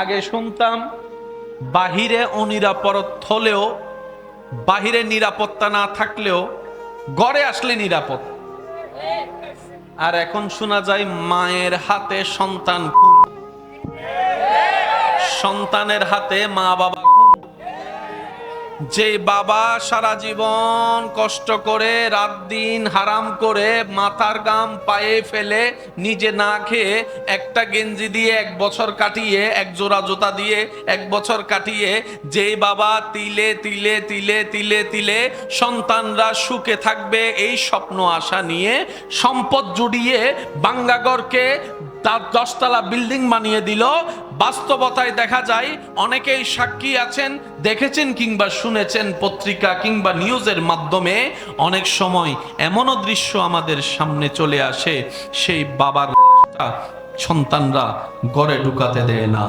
আগে শুনতাম বাহিরে অনিরাপদ হলেও, বাহিরে নিরাপত্তা না থাকলেও ঘরে আসলে নিরাপদ। আর এখন শোনা যায় মায়ের হাতে সন্তান খুন, সন্তানের হাতে মা বাবা খুন। যে বাবা সারা জীবন কষ্ট করে রাত দিন হারাম করে মাথার গাম পায়ে ফেলে নিজে না খেয়ে একটা গেঞ্জি দিয়ে 1 বছর কাটিয়ে, এক জোড়া জুতা দিয়ে 1 বছর কাটিয়ে, যে বাবা তিলে তিলে তিলে তিলে তিলে সন্তানরা সুখে থাকবে এই স্বপ্ন আশা নিয়ে সম্পদ জুড়িয়ে বাঙ্গাগরকে 10 তলা বিল্ডিং বানিয়ে দিল, বাস্তবতায় দেখা যায় অনেকেই সাক্ষী আছেন, দেখেছেন কিংবা শুনেছেন পত্রিকা কিংবা নিউজের মাধ্যমে, অনেক সময় এমনও দৃশ্য আমাদের সামনে চলে আসে, সেই বাবার সন্তানরা ঘরে ঢুকাতে দেয় না,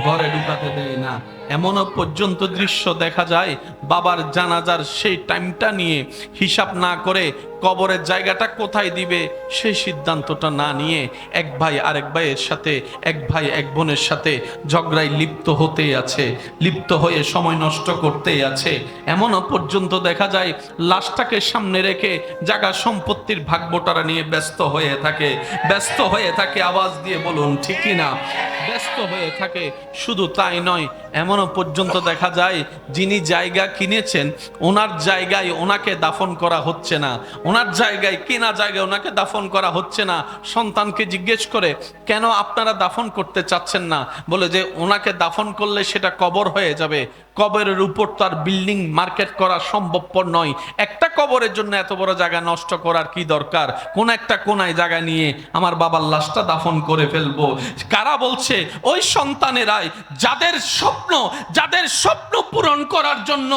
ঘরে ঢুকাতে দেয় না। এমনও পর্যন্ত দৃশ্য দেখা যায় বাবার জানাজার সেই টাইমটা নিয়ে হিসাব না করে কবরের জায়গাটা কোথায় দিবে সেই সিদ্ধান্তটা না নিয়ে এক ভাই আরেক ভাইয়ের সাথে, এক ভাই এক বোনের সাথে ঝগড়ায় লিপ্ত হতেই আছে, লিপ্ত হয়ে সময় নষ্ট করতেই আছে। এমনও পর্যন্ত দেখা যায় লাশটাকে সামনে রেখে জায়গা সম্পত্তির ভাগ বটারা নিয়ে ব্যস্ত হয়ে থাকে, ব্যস্ত হয়ে থাকে। আওয়াজ দিয়ে বলুন ঠিক কি না? ব্যস্ত হয়ে থাকে। শুধু তাই নয়, এমনও পর্যন্ত দেখা যায় যিনি জায়গা কিনেছেন ওনার জায়গায় ওনাকে দাফন করা হচ্ছে না, ওনার জায়গায় কেনা জায়গায় ওনাকে দাফন করা হচ্ছে না। সন্তানকে জিজ্ঞেস করে কেন আপনারা দাফন করতে চাচ্ছেন না? বলে যে ওনাকে দাফন করলে সেটা কবর হয়ে যাবে, কবরের উপর তো আর বিল্ডিং মার্কেট করা সম্ভবপর নয়, একটা কবরের জন্য এত বড় জায়গা নষ্ট করার কি দরকার? কোন একটা কোনায় জায়গা নিয়ে আমার বাবার লাশটা দাফন করে ফেলবো। কারা বলছে? ওই সন্তানেরাই যাদের স্বপ্ন পূরণ করার জন্য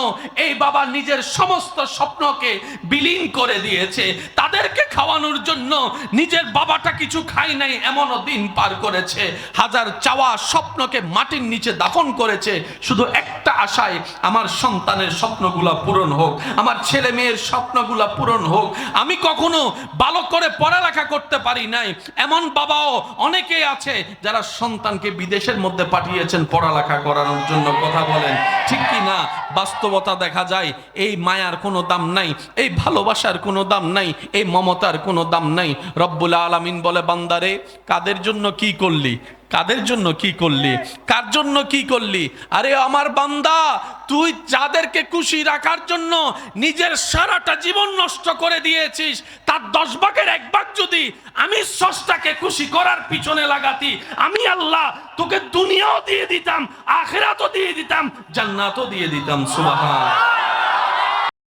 এই বাবা নিজের সমস্ত স্বপ্নকে বিলীন করে দিয়েছে, তাদেরকে খাওয়ানোর জন্য নিজের বাবাটা কিছু খায় নাই এমনও দিন পার করেছে, হাজার চাওয়া স্বপ্নকে মাটির নিচে দাফন করেছে শুধু একটা আশায়, আমার সন্তানের স্বপ্নগুলা পূরণ হোক, আমার ছেলে মেয়ের স্বপ্নগুলা পূরণ হোক। আমি কখনো ভালো করে পড়ালেখা করতে পারি নাই এমন বাবাও অনেকে আছে যারা সন্তানকে বিদেশের মধ্যে পাঠিয়েছেন পড়ালেখা করানোর জন্য। কথা বলেন ঠিক কি না? বাস্তবতা দেখা যায় এই মায়ার কোনো দাম নাই, এই ভালোবাসার কোনো দাম নাই, এই মমতার কোনো দাম নাই। রব্বুল আলামিন বলে, বান্দারে কাদের জন্য কি করলি, কাদের জন্য কি করলি, কার জন্য কি করলি? আরে আমার বান্দা, তুই যাদেরকে খুশি রাখার জন্য নিজের সারাটা জীবন নষ্ট করে দিয়েছিস, তার 10 ভাগের 1 ভাগ যদি আমি স্রষ্টাকে খুশি করার পিছনে লাগাতি, আমি আল্লাহ তোকে দুনিয়াও দিয়ে দিতাম, আখিরাতও দিয়ে দিতাম, জান্নাতও দিয়ে দিতাম। সুবহান।